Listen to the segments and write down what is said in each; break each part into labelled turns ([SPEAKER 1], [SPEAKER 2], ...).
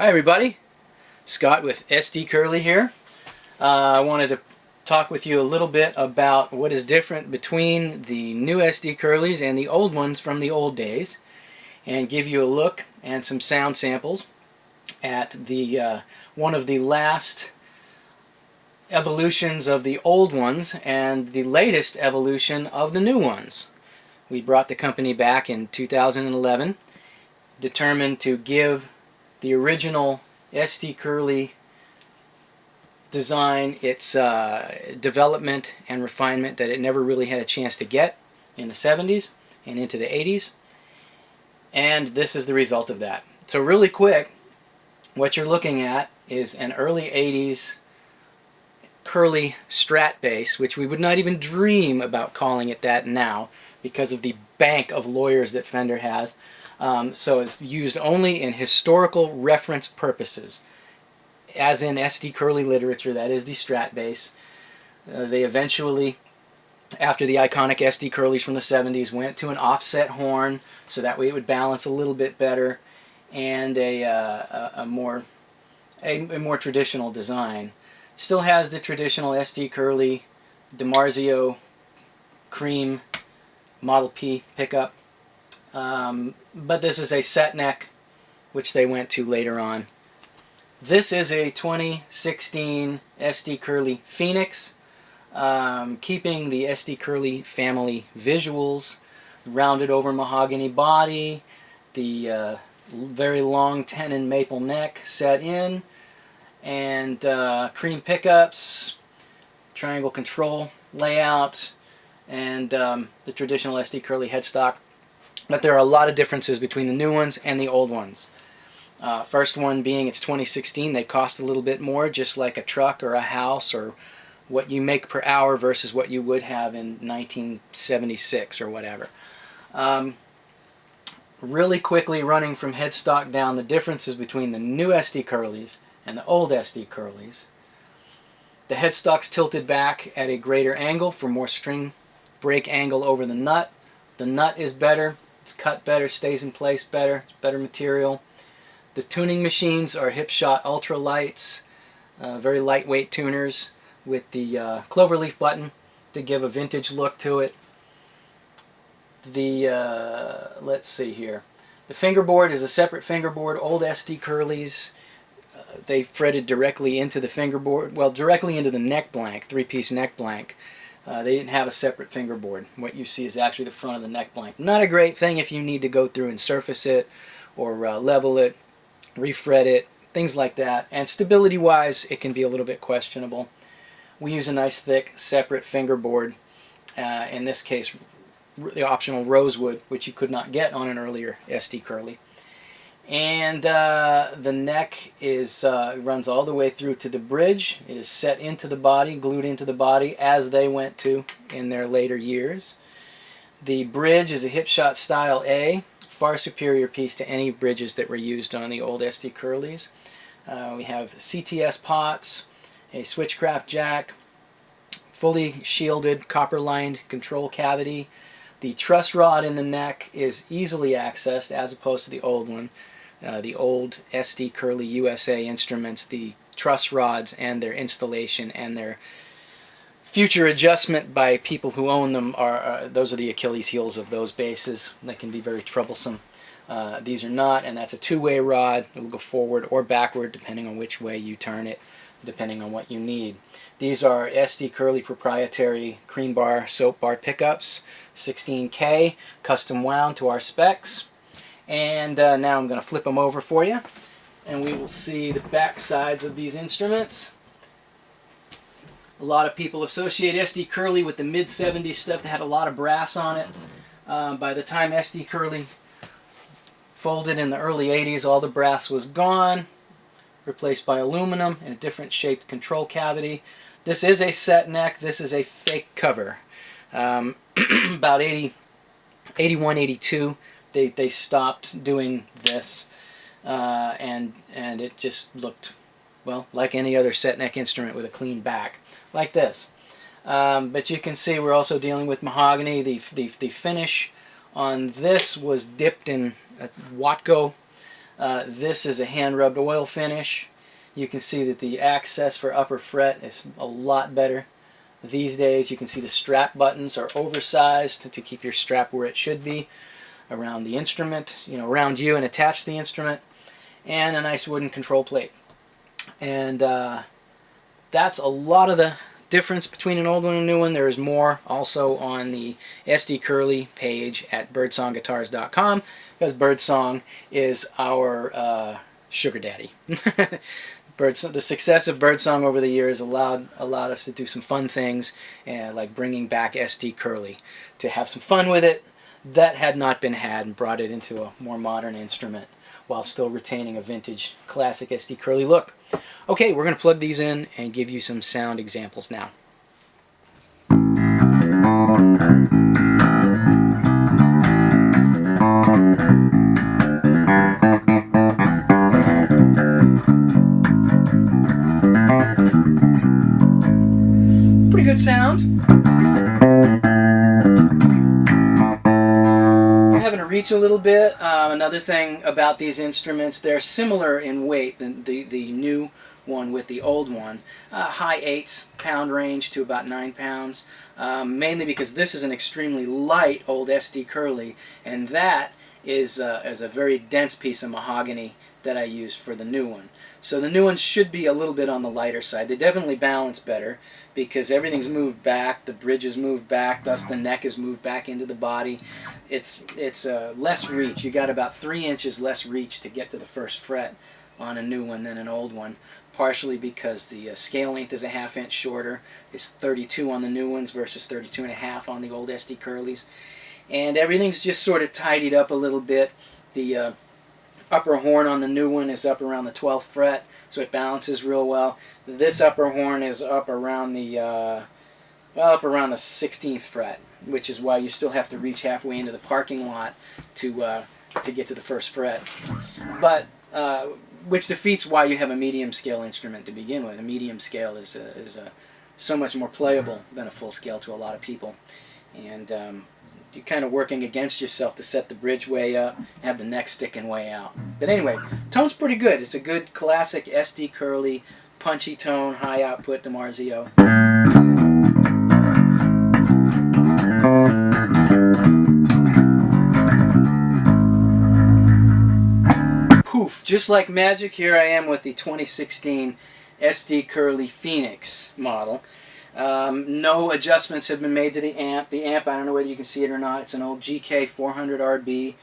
[SPEAKER 1] Hi everybody, Scott with SD Curlee here. I wanted to talk with you a little bit about what is different between the new SD Curlees and the old ones from the old days, and give you a look and some sound samples at the one of the last evolutions of the old ones and the latest evolution of the new ones. We brought the company back in 2011, determined to give the original SD Curlee design its development and refinement that it never really had a chance to get in the 70s and into the 80s, and this is the result of that. So really quick, what you're looking at is an early 80s Curlee Strat bass, which we would not even dream about calling it that now because of the bank of lawyers that Fender has. So it's used only in historical reference purposes, as in SD Curlee literature. That is the Strat bass. They eventually, after the iconic SD Curlees from the 70s, went to an offset horn, so that way it would balance a little bit better, and a more traditional design. Still has the traditional SD Curlee DiMarzio cream Model P pickup. But this is a set neck, which they went to later on. This is a 2016 SD Curlee Phoenix, keeping the SD Curlee family visuals, rounded over mahogany body, the very long tenon maple neck set in, and cream pickups, triangle control layout, and the traditional SD Curlee headstock. But there are a lot of differences between the new ones and the old ones. First one being it's 2016. They cost a little bit more, just like a truck or a house or what you make per hour versus what you would have in 1976 or whatever. Really quickly running from headstock down, the differences between the new SD Curlees and the old SD Curlees. The headstock's tilted back at a greater angle for more string break angle over the nut. The nut is better. It's cut better, stays in place better, it's better material. The tuning machines are Hipshot Ultralights, very lightweight tuners with the cloverleaf button to give a vintage look to it. Let's see here. The fingerboard is a separate fingerboard. Old SD Curlees, they fretted directly into the fingerboard, well, directly into the neck blank, three-piece neck blank. They didn't have a separate fingerboard. What you see is actually the front of the neck blank. Not a great thing if you need to go through and surface it or level it, refret it, things like that. And stability-wise, it can be a little bit questionable. We use a nice thick separate fingerboard. In this case, the optional rosewood, which you could not get on an earlier SD Curlee. And the neck is runs all the way through to the bridge. It is set into the body, glued into the body, as they went to in their later years. The bridge is a Hipshot Style A, far superior piece to any bridges that were used on the old SD Curlees. We have CTS pots, a switchcraft jack, fully shielded copper-lined control cavity. The truss rod in the neck is easily accessed as opposed to the old one. The old SD Curlee USA instruments, the truss rods and their installation and their future adjustment by people who own them those are the Achilles heels of those basses. They can be very troublesome. These are not, and that's a two-way rod. It will go forward or backward depending on which way you turn it, depending on what you need. These are SD Curlee proprietary cream bar soap bar pickups, 16K, custom wound to our specs. And now I'm going to flip them over for you, and we will see the back sides of these instruments. A lot of people associate SD Curlee with the mid-70s stuff that had a lot of brass on it. By the time SD Curlee folded in the early 80s, all the brass was gone, replaced by aluminum in a different shaped control cavity. This is a set neck. This is a fake cover. About 81, 82. They stopped doing this, and it just looked, well, like any other set neck instrument with a clean back, like this. But you can see we're also dealing with mahogany. The finish on this was dipped in Watco This is a hand-rubbed oil finish. You can see that the access for upper fret is a lot better these days. You can see the strap buttons are oversized to keep your strap where it should be around the instrument, around you and attached to the instrument, and a nice wooden control plate. And that's a lot of the difference between an old one and a new one. There is more also on the SD Curlee page at birdsongguitars.com, because Birdsong is our sugar daddy. The success of Birdsong over the years allowed us to do some fun things, like bringing back SD Curlee, to have some fun with it that had not been had, and brought it into a more modern instrument while still retaining a vintage classic SD Curlee look. Okay, we're going to plug these in and give you some sound examples now. Pretty good sound. You're having to reach a little bit. Another thing about these instruments, they're similar in weight than the new one with the old one. High 8s pound range to about 9 pounds, mainly because this is an extremely light old SD Curlee, and that is a very dense piece of mahogany that I use for the new one. So the new ones should be a little bit on the lighter side. They definitely balance better because everything's moved back, the bridge is moved back, thus the neck is moved back into the body. It's less reach. You got about 3 inches less reach to get to the first fret on a new one than an old one, partially because the scale length is a ½ inch shorter. It's 32 on the new ones versus 32.5 on the old SD Curlees. And everything's just sort of tidied up a little bit. The upper horn on the new one is up around the 12th fret, so it balances real well. This upper horn is up around the 16th fret, which is why you still have to reach halfway into the parking lot to get to the first fret. But which defeats why you have a medium scale instrument to begin with. A medium scale is so much more playable than a full scale to a lot of people, and you're kind of working against yourself to set the bridge way up and have the neck sticking way out. But anyway, tone's pretty good. It's a good classic SD Curlee punchy tone, high output DiMarzio. Poof! Just like magic, here I am with the 2016 SD Curlee Phoenix model. No adjustments have been made to the amp. The amp, I don't know whether you can see it or not, it's an old GK 400 RB,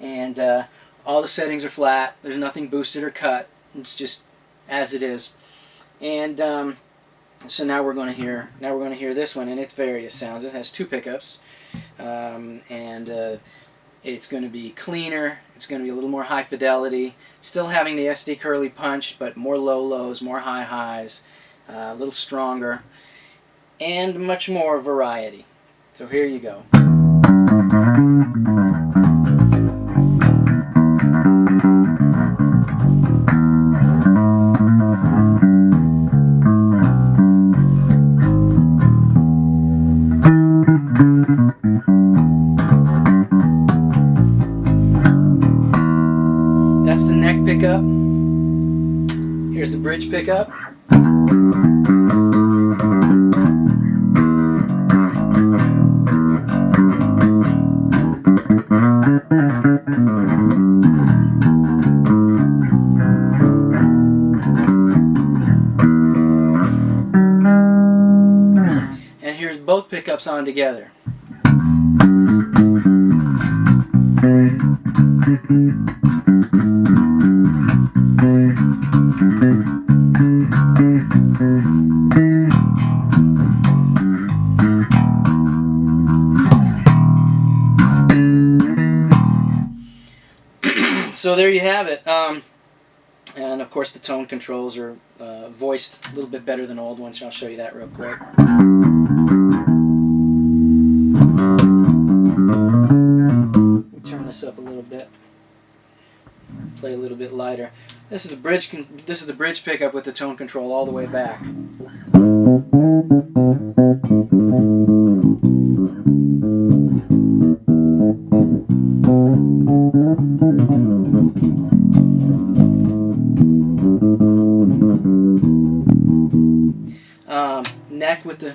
[SPEAKER 1] and all the settings are flat. There's nothing boosted or cut. It's just as it is. And so now we're going to hear this one and its various sounds. It has 2 pickups, and it's going to be cleaner. It's going to be a little more high fidelity. Still having the SD Curlee punch, but more low lows, more high highs, a little stronger, and much more variety. So here you go. That's the neck pickup. Here's the bridge pickup. And here's both pickups on together. So there you have it. And of course the tone controls are voiced a little bit better than old ones. I'll show you that real quick. Turn this up a little bit. Play a little bit lighter. This is the bridge. This is the bridge pickup with the tone control all the way back. with the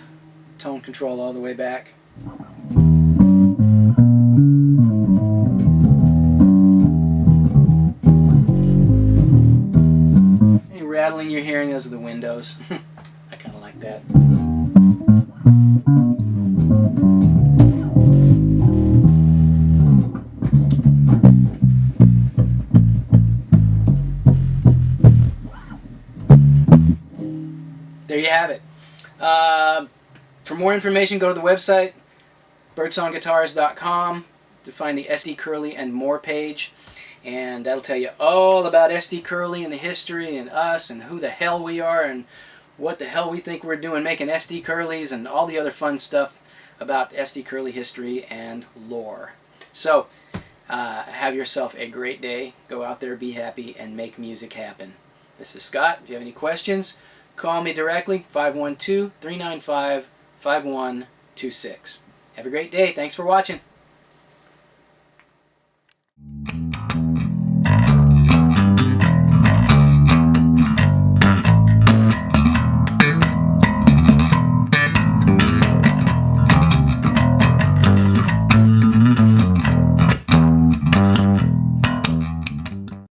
[SPEAKER 1] tone control all the way back. Any rattling you're hearing, those are the windows. I kind of like that. There you have it. For more information, go to the website, birdsongguitars.com, to find the SD Curlee and More page. And that'll tell you all about SD Curlee and the history and us and who the hell we are and what the hell we think we're doing making SD Curlees and all the other fun stuff about SD Curlee history and lore. So, have yourself a great day. Go out there, be happy, and make music happen. This is Scott. If you have any questions, call me directly, 512-395-5126. Have a great day. Thanks for watching.